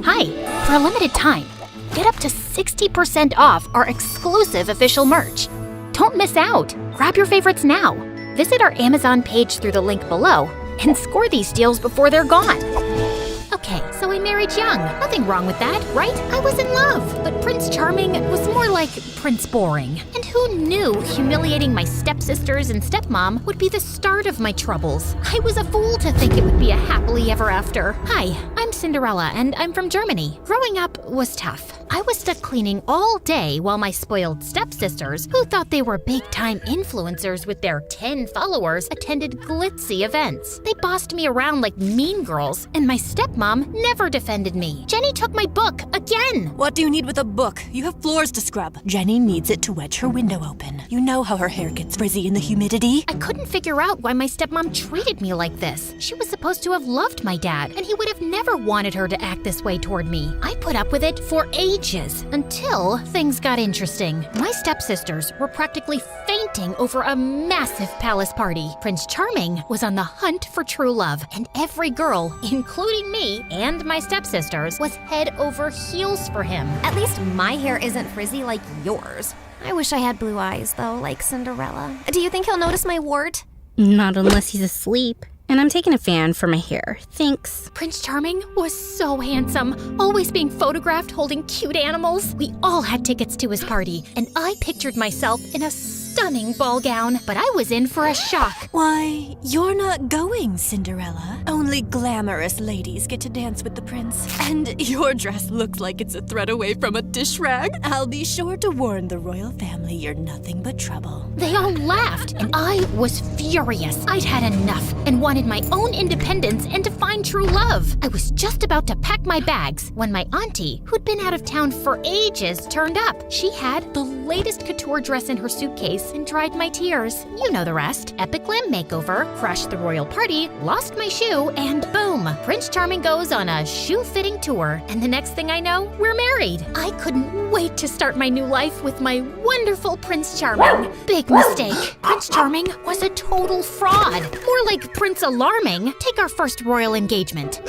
Hi, for a limited time, get up to 60% off our exclusive official merch. Don't miss out. Grab your favorites now. Visit our Amazon page through the link below and score these deals before they're gone. Okay, so I married young. Nothing wrong with that, right? I was in love, but Prince Charming was more like Prince Boring. And who knew humiliating my stepsisters and stepmom would be the start of my troubles? I was a fool to think it would be a happily ever after. Hi, I'm Cinderella, and I'm from Germany. Growing up was tough. I was stuck cleaning all day while my spoiled stepsisters, who thought they were big-time influencers with their 10 followers, attended glitzy events. They bossed me around like mean girls, and my stepmom never defended me. Jenny took my book again. What do you need with a book? You have floors to scrub. Jenny needs it to wedge her window open. You know how her hair gets frizzy in the humidity. I couldn't figure out why my stepmom treated me like this. She was supposed to have loved my dad, and he would have never wanted her to act this way toward me. I put up with it for ages, until things got interesting. My stepsisters were practically fainting over a massive palace party. Prince Charming was on the hunt for true love, and every girl, including me and my stepsisters, was head over heels for him. At least my hair isn't frizzy like yours. I wish I had blue eyes, though, like Cinderella. Do you think he'll notice my wart? Not unless he's asleep. And I'm taking a fan for my hair. Thanks. Prince Charming was so handsome, always being photographed holding cute animals. We all had tickets to his party, and I pictured myself in a stunning ball gown, but I was in for a shock. Why, you're not going, Cinderella. Only glamorous ladies get to dance with the prince. And your dress looks like it's a thread away from a dish rag. I'll be sure to warn the royal family you're nothing but trouble. They all laughed, and I was furious. I'd had enough and wanted my own independence and to find true love. I was just about to pack my bags when my auntie, who'd been out of town for ages, turned up. She had the latest couture dress in her suitcase and dried my tears. You know the rest. Epic glam makeover, crashed the royal party, lost my shoe, and boom, Prince Charming goes on a shoe-fitting tour. And the next thing I know, we're married. I couldn't wait to start my new life with my wonderful Prince Charming. Big mistake. Prince Charming was a total fraud. More like Prince Alarming. Take our first royal engagement.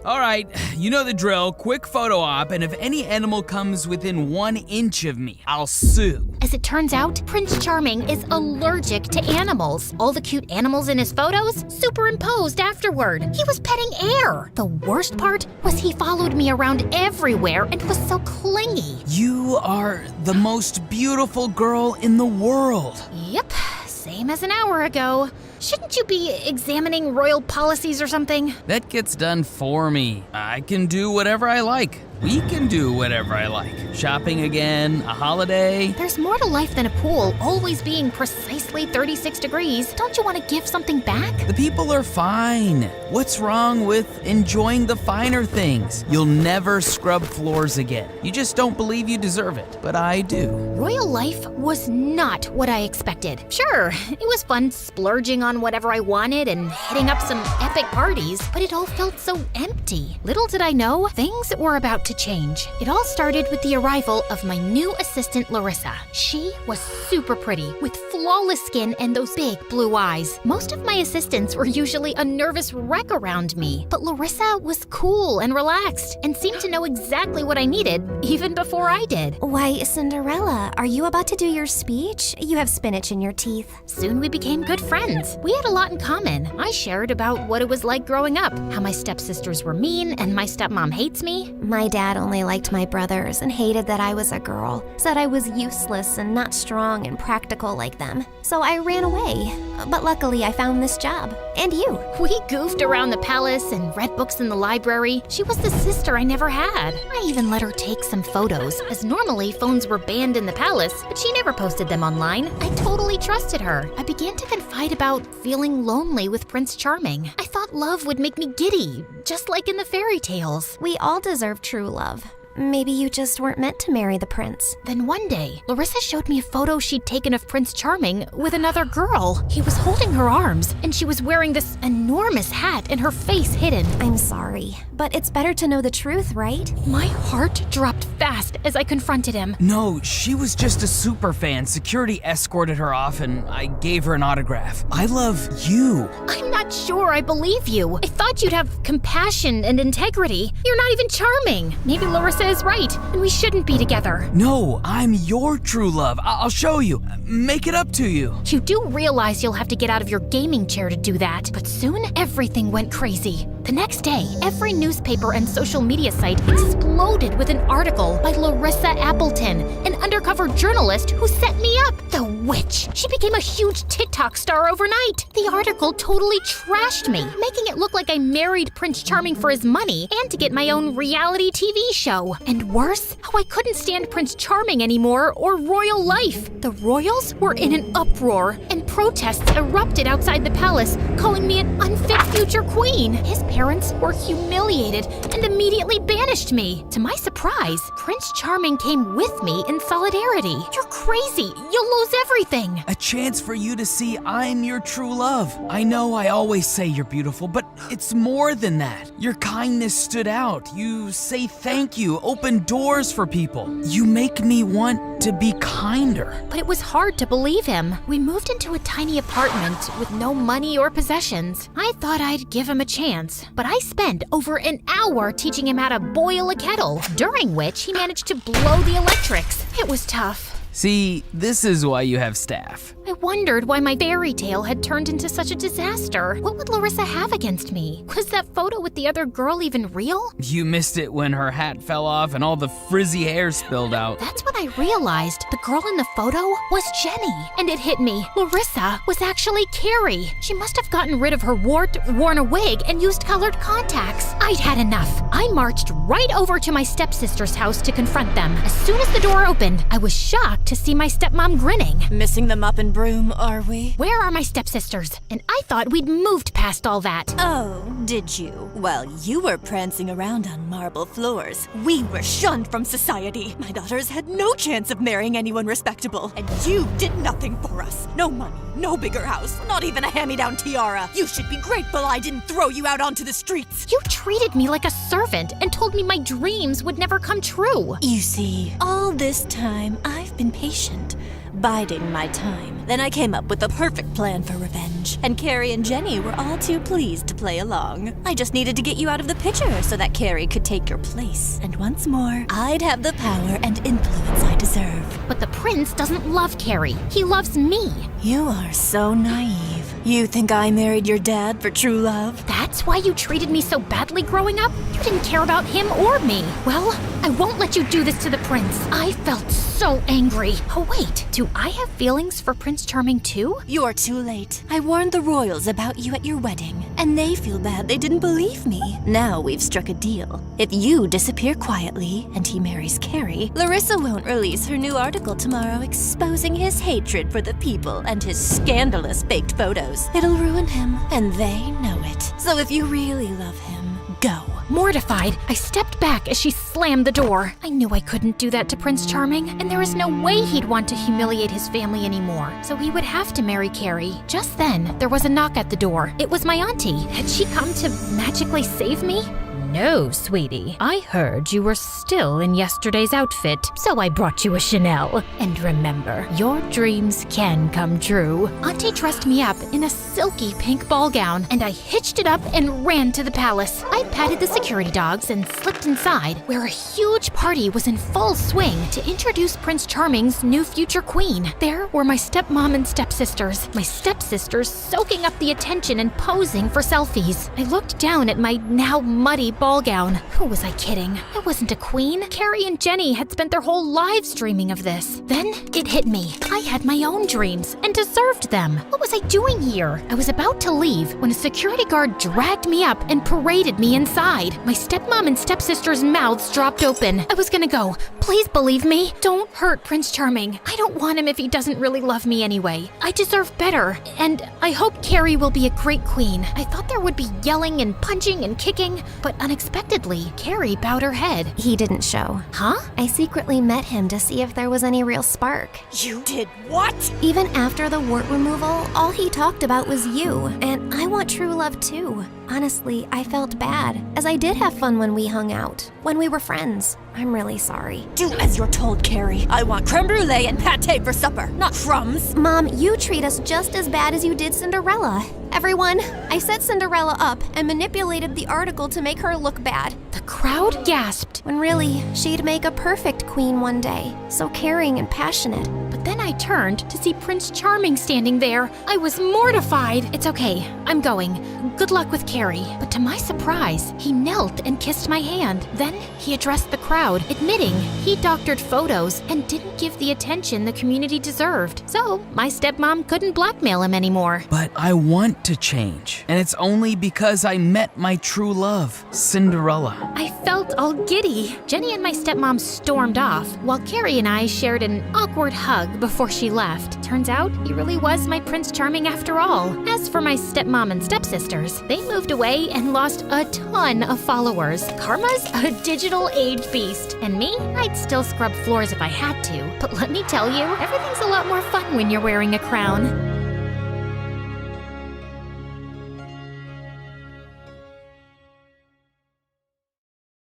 All right, you know the drill. Quick photo op, and if any animal comes within 1 inch of me, I'll sue. As it turns out, Prince Charming is allergic to animals. All the cute animals in his photos superimposed afterward. He was petting air. The worst part was he followed me around everywhere and was so clingy. You are the most beautiful girl in the world. Yep, same as an hour ago. Shouldn't you be examining royal policies or something? That gets done for me. I can do whatever I like. We can do whatever I like. Shopping again, a holiday. There's more to life than a pool always being precisely 36 degrees. Don't you want to give something back? The people are fine. What's wrong with enjoying the finer things? You'll never scrub floors again. You just don't believe you deserve it, but I do. Royal life was not what I expected. Sure, it was fun splurging on whatever I wanted and hitting up some epic parties, but it all felt so empty. Little did I know, things were about to change. It all started with the arrival of my new assistant, Larissa. She was super pretty, with flawless skin and those big blue eyes. Most of my assistants were usually a nervous wreck around me, but Larissa was cool and relaxed and seemed to know exactly what I needed, even before I did. Why, Cinderella, are you about to do your speech? You have spinach in your teeth. Soon we became good friends. We had a lot in common. I shared about what it was like growing up, how my stepsisters were mean and my stepmom hates me. My dad only liked my brothers and hated that I was a girl, said I was useless and not strong and practical like them. So I ran away. But luckily I found this job. And you. We goofed around the palace and read books in the library. She was the sister I never had. I even let her take some photos, as normally phones were banned in the palace, but she never posted them online. I totally trusted her. I began to confide about feeling lonely with Prince Charming. I thought love would make me giddy, just like in the fairy tales. We all deserve true love. maybe you just weren't meant to marry the prince. Then one day, Larissa showed me a photo she'd taken of Prince Charming with another girl. He was holding her arms, and she was wearing this enormous hat and her face hidden. I'm sorry, but it's better to know the truth, right? My heart dropped fast as I confronted him. No, she was just a super fan. Security escorted her off and I gave her an autograph. I love you. I'm not sure I believe you. I thought you'd have compassion and integrity. You're not even charming. Maybe Larissa is right, and we shouldn't be together. No, I'm your true love. I'll show you. Make it up to you. You do realize you'll have to get out of your gaming chair to do that, but soon everything went crazy. The next day, every newspaper and social media site exploded with an article by Larissa Appleton, an undercover journalist who set me up. The witch. She became a huge TikTok star overnight. The article totally trashed me, making it look like I married Prince Charming for his money and to get my own reality TV show. And worse, how I couldn't stand Prince Charming anymore or royal life. The royals were in an uproar, and protests erupted outside the palace, calling me an unfit future queen. His parents were humiliated and immediately banished me. To my surprise, Prince Charming came with me in solidarity. You're crazy. You'll lose everything. A chance for you to see I'm your true love. I know I always say you're beautiful, but it's more than that. Your kindness stood out. You say thank you, open doors for people. You make me want to be kinder. But it was hard to believe him. We moved into a tiny apartment with no money or possessions. I thought I'd give him a chance, but I spent over an hour teaching him how to boil a kettle, during which he managed to blow the electrics. It was tough. See, this is why you have staff. I wondered why my fairy tale had turned into such a disaster. What would Larissa have against me? Was that photo with the other girl even real? You missed it when her hat fell off and all the frizzy hair spilled out. That's when I realized the girl in the photo was Jenny. And it hit me. Larissa was actually Carrie. She must have gotten rid of her wart, worn a wig, and used colored contacts. I'd had enough. I marched right over to my stepsister's house to confront them. As soon as the door opened, I was shocked to see my stepmom grinning. Missing the mop and broom, are we? Where are my stepsisters? And I thought we'd moved past all that. Oh, did you? Well, you were prancing around on marble floors. We were shunned from society. My daughters had no chance of marrying anyone respectable. And you did nothing for us. No money, no bigger house, not even a hand-me-down tiara. You should be grateful I didn't throw you out onto the streets. You treated me like a servant and told me my dreams would never come true. You see, all this time I've been patient, biding my time. Then I came up with a perfect plan for revenge, and Carrie and Jenny were all too pleased to play along. I just needed to get you out of the picture so that Carrie could take your place. And once more, I'd have the power and influence I deserve. But the prince doesn't love Carrie. He loves me. You are so naive. You think I married your dad for true love? That's why you treated me so badly growing up? You didn't care about him or me. Well, I won't let you do this to the prince. I felt so angry. Oh wait, do I have feelings for Prince Charming too? You're too late. I warned the royals about you at your wedding, and they feel bad they didn't believe me. Now we've struck a deal. If you disappear quietly and he marries Carrie, Larissa won't release her new article tomorrow exposing his hatred for the people and his scandalous faked photos. It'll ruin him, and they know it. So if you really love him, go. Mortified, I stepped back as she slammed the door. I knew I couldn't do that to Prince Charming, and there was no way he'd want to humiliate his family anymore, so he would have to marry Carrie. Just then, there was a knock at the door. It was my auntie. Had she come to magically save me? No, sweetie. I heard you were still in yesterday's outfit, so I brought you a Chanel. And remember, your dreams can come true. Auntie dressed me up in a silky pink ball gown, and I hitched it up and ran to the palace. I patted the security dogs and slipped inside, where a huge party was in full swing to introduce Prince Charming's new future queen. There were my stepmom and stepsisters. My stepsisters soaking up the attention and posing for selfies. I looked down at my now muddy ball gown. Who was I kidding? I wasn't a queen. Carrie and Jenny had spent their whole lives dreaming of this. Then it hit me. I had my own dreams and deserved them. What was I doing here? I was about to leave when a security guard dragged me up and paraded me inside. My stepmom and stepsister's mouths dropped open. I was gonna go. Please Please believe me. Don't hurt Prince Charming. I don't want him if he doesn't really love me anyway. I deserve better. And I hope Carrie will be a great queen. I thought there would be yelling and punching and kicking, but unexpectedly, Carrie bowed her head. He didn't show. Huh? I secretly met him to see if there was any real spark. You did what? Even after the wart removal, all he talked about was you, and I want true love too. Honestly, I felt bad, as I did have fun when we hung out, when we were friends. I'm really sorry. Do as you're told, Carrie. I want creme brulee and pate for supper, not crumbs. Mom, you treat us just as bad as you did Cinderella. Everyone, I set Cinderella up and manipulated the article to make her look bad. The crowd gasped. When really, she'd make a perfect queen one day. So caring and passionate. But then I turned to see Prince Charming standing there. I was mortified. It's okay. I'm going. Good luck with Carrie. But to my surprise, he knelt and kissed my hand. Then he addressed the crowd, admitting he doctored photos and didn't give the attention the community deserved. So my stepmom couldn't blackmail him anymore. But I want to change, and it's only because I met my true love, Cinderella. I felt all giddy. Jenny and my stepmom stormed off, while Carrie and I shared an awkward hug before she left. Turns out he really was my Prince Charming after all. As for my stepmom and stepsisters, they moved away and lost a ton of followers. Karma's a digital age beast, and me, I'd still scrub floors if I had to. But let me tell you, everything's a lot more fun when you're wearing a crown.